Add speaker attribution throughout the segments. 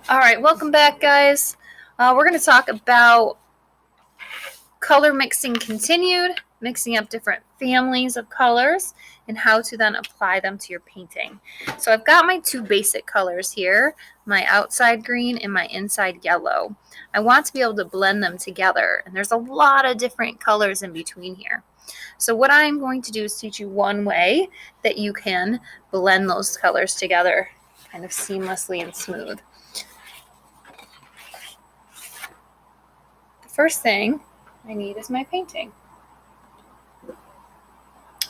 Speaker 1: All right, welcome back, guys. We're going to talk about color mixing continued, mixing up different families of colors, and how to then apply them to your painting. So I've got my two basic colors here, my outside green and my inside yellow. I want to be able to blend them together, and there's a lot of different colors in between here. So what I'm going to do is teach you one way that you can blend those colors together kind of seamlessly and smooth. The first thing I need is my painting.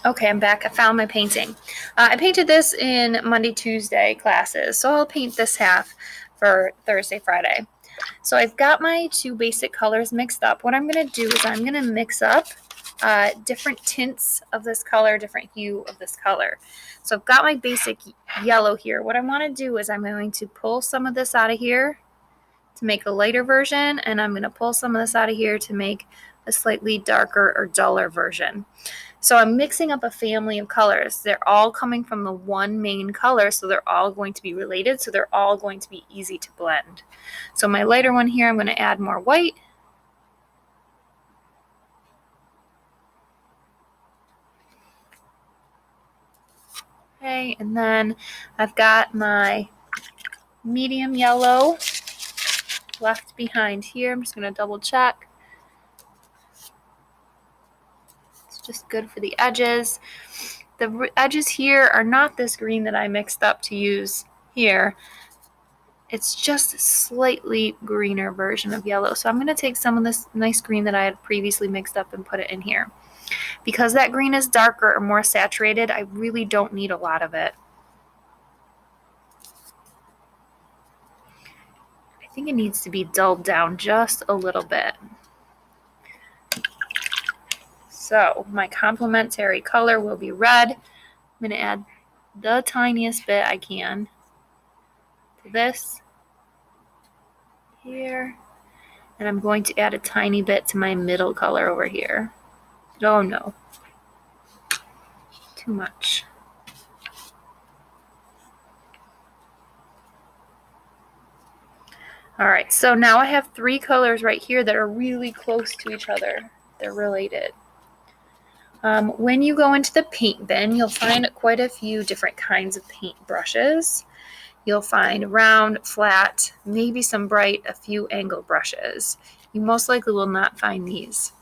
Speaker 1: Okay, I'm back. I found my painting. I painted this in Monday, Tuesday classes, so I'll paint this half for Thursday, Friday. So I've got my two basic colors mixed up. What I'm going to do is I'm going to mix up different tints of this color, different hue of this color. So I've got my basic yellow here. What I want to do is I'm going to pull some of this out of here to make a lighter version, and I'm going to pull some of this out of here to make a slightly darker or duller version. So I'm mixing up a family of colors. They're all coming from the one main color, so they're all going to be related, so they're all going to be easy to blend. So my lighter one here, I'm going to add more white. Okay, and then I've got my medium yellow left behind here. I'm just going to double check. It's just good for the edges. The edges here are not this green that I mixed up to use here. It's just a slightly greener version of yellow. So I'm going to take some of this nice green that I had previously mixed up and put it in here. Because that green is darker or more saturated, I really don't need a lot of it. I think it needs to be dulled down just a little bit. So my complementary color will be red. I'm going to add the tiniest bit I can to this here. And I'm going to add a tiny bit to my middle color over here. Oh no, too much. All right, so now I have three colors right here that are really close to each other. They're related. When you go into the paint bin, you'll find quite a few different kinds of paint brushes. You'll find round, flat, maybe some bright, a few angle brushes. You most likely will not find these.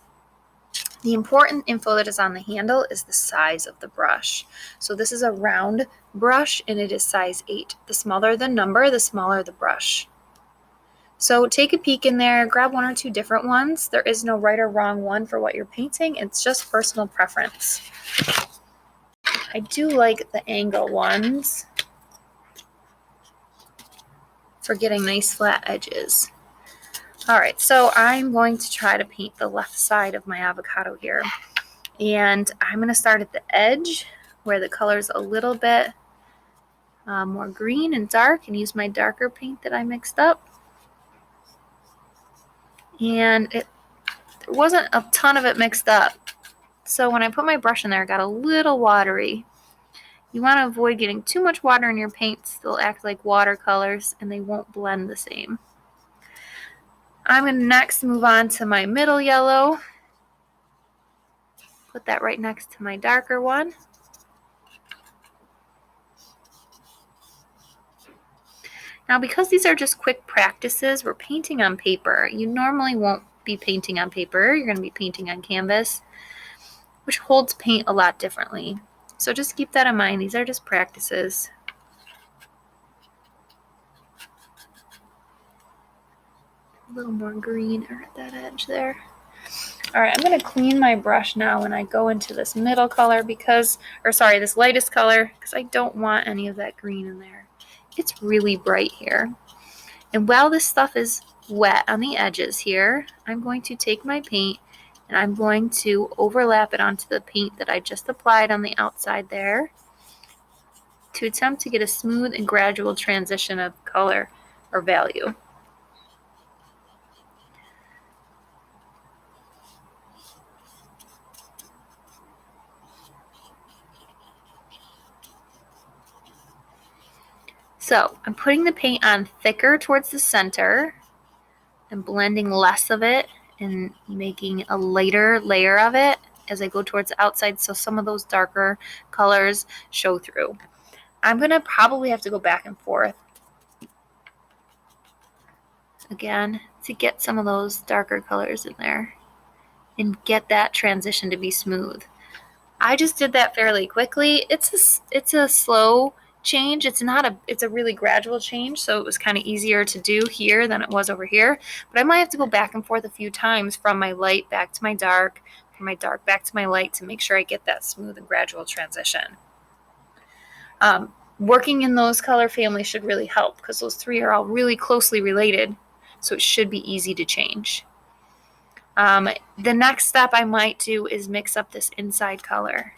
Speaker 1: The important info that is on the handle is the size of the brush. So this is a round brush and it is size 8. The smaller the number, the smaller the brush. So take a peek in there, grab one or two different ones. There is no right or wrong one for what you're painting. It's just personal preference. I do like the angle ones for getting nice flat edges. All right, so I'm going to try to paint the left side of my avocado here. And I'm going to start at the edge where the color's a little bit more green and dark, and use my darker paint that I mixed up. And there wasn't a ton of it mixed up. So when I put my brush in there, it got a little watery. You want to avoid getting too much water in your paints. They'll act like watercolors and they won't blend the same. I'm going to next move on to my middle yellow. Put that right next to my darker one. Now, because these are just quick practices, we're painting on paper. You normally won't be painting on paper. You're going to be painting on canvas, which holds paint a lot differently. So just keep that in mind. These are just practices. A little more green at that edge there. All right, I'm going to clean my brush now when I go into this middle color this lightest color, because I don't want any of that green in there. It's really bright here. And while this stuff is wet on the edges here, I'm going to take my paint and I'm going to overlap it onto the paint that I just applied on the outside there to attempt to get a smooth and gradual transition of color or value. So I'm putting the paint on thicker towards the center and blending less of it and making a lighter layer of it as I go towards the outside so some of those darker colors show through. I'm going to probably have to go back and forth again to get some of those darker colors in there and get that transition to be smooth. I just did that fairly quickly. It's a slow change. It's a really gradual change, so it was kind of easier to do here than it was over here. But I might have to go back and forth a few times from my light back to my dark, from my dark back to my light to make sure I get that smooth and gradual transition. Working in those color families should really help because those three are all really closely related, so it should be easy to change. The next step I might do is mix up this inside color.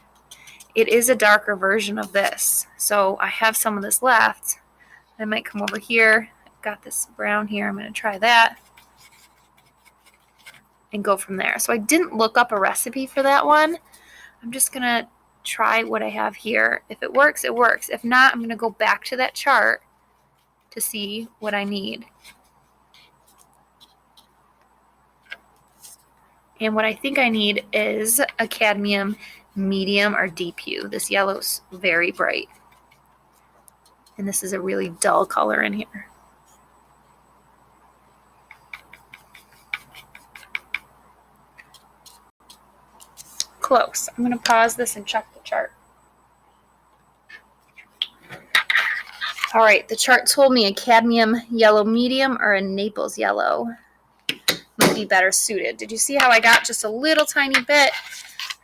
Speaker 1: It is a darker version of this, so I have some of this left. I might come over here. I've got this brown here. I'm going to try that and go from there. So I didn't look up a recipe for that one. I'm just going to try what I have here. If it works, it works. If not, I'm going to go back to that chart to see what I need. And what I think I need is a cadmium medium or deep hue. This yellow's very bright. And this is a really dull color in here. Close. I'm going to pause this and check the chart. All right, the chart told me a cadmium yellow medium or a Naples yellow might be better suited. Did you see how I got just a little tiny bit?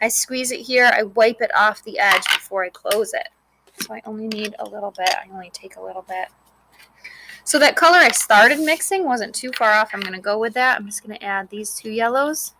Speaker 1: I squeeze it here, I wipe it off the edge before I close it. So I only need a little bit. I only take a little bit. So that color I started mixing wasn't too far off. I'm going to go with that. I'm just going to add these two yellows.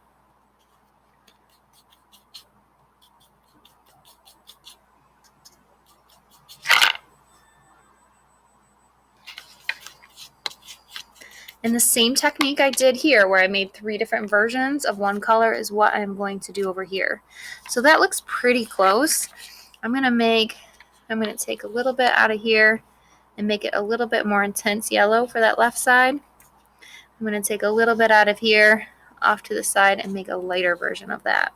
Speaker 1: And the same technique I did here where I made 3 different versions of one color is what I'm going to do over here. So that looks pretty close. I'm going to take a little bit out of here and make it a little bit more intense yellow for that left side. I'm going to take a little bit out of here off to the side and make a lighter version of that.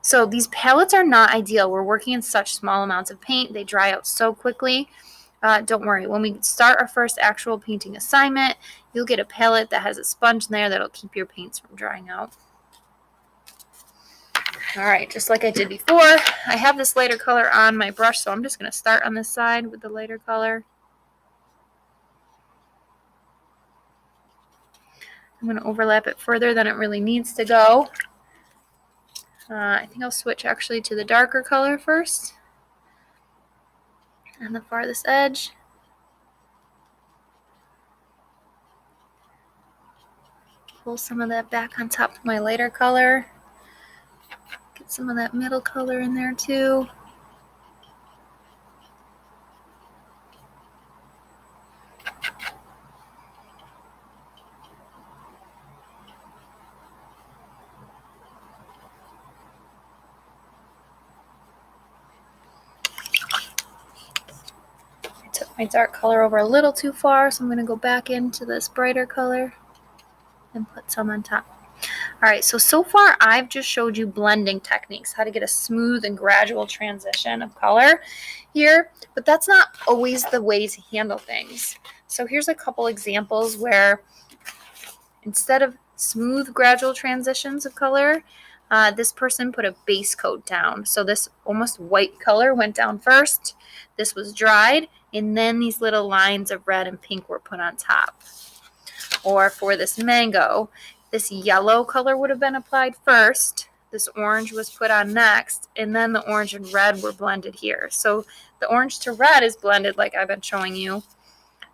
Speaker 1: So these palettes are not ideal. We're working in such small amounts of paint. They dry out so quickly. Don't worry. When we start our first actual painting assignment, you'll get a palette that has a sponge in there that'll keep your paints from drying out. All right, just like I did before, I have this lighter color on my brush, so I'm just going to start on this side with the lighter color. I'm going to overlap it further than it really needs to go. I think I'll switch actually to the darker color first on the farthest edge. Pull some of that back on top of my lighter color. Get some of that middle color in there too. My dark color over a little too far, so I'm going to go back into this brighter color and put some on top. All right, so far I've just showed you blending techniques, how to get a smooth and gradual transition of color here, but that's not always the way to handle things. So here's a couple examples where instead of smooth gradual transitions of color, this person put a base coat down. So this almost white color went down first. This was dried, and then these little lines of red and pink were put on top. Or for this mango, this yellow color would have been applied first. This orange was put on next, and then the orange and red were blended here. So the orange to red is blended like I've been showing you.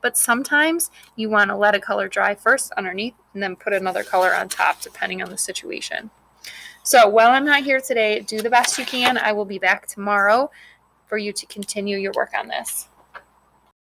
Speaker 1: But sometimes you want to let a color dry first underneath and then put another color on top depending on the situation. So while I'm not here today, do the best you can. I will be back tomorrow for you to continue your work on this.